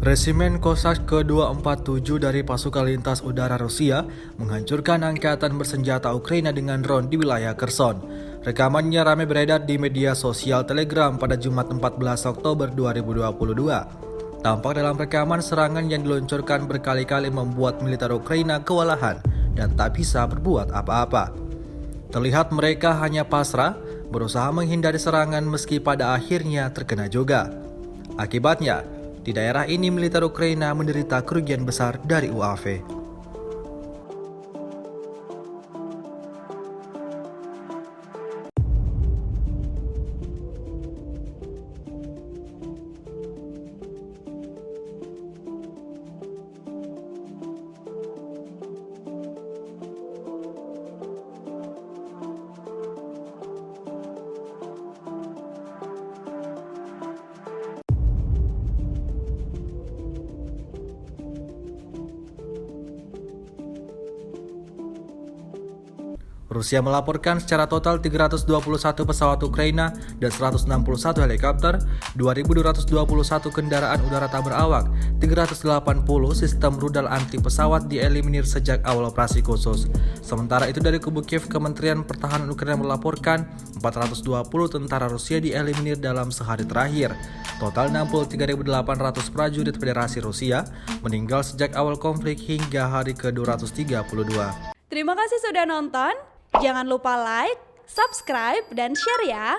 Resimen Kosak ke-247 dari pasukan lintas udara Rusia menghancurkan angkatan bersenjata Ukraina dengan drone di wilayah Kherson. Rekamannya ramai beredar di media sosial Telegram pada Jumat 14 Oktober 2022. Tampak dalam rekaman serangan yang diluncurkan berkali-kali membuat militer Ukraina kewalahan dan tak bisa berbuat apa-apa. Terlihat mereka hanya pasrah, berusaha menghindari serangan meski pada akhirnya terkena juga. Akibatnya, di daerah ini militer Ukraina menderita kerugian besar dari UAV. Rusia melaporkan secara total 321 pesawat Ukraina dan 161 helikopter, 2.221 kendaraan udara tak berawak, 380 sistem rudal anti pesawat dieliminir sejak awal operasi khusus. Sementara itu dari kubu Kiev, Kementerian Pertahanan Ukraina melaporkan 420 tentara Rusia dieliminir dalam sehari terakhir. Total 63.800 prajurit Federasi Rusia meninggal sejak awal konflik hingga hari ke-232. Terima kasih sudah nonton. Jangan lupa like, subscribe, dan share ya.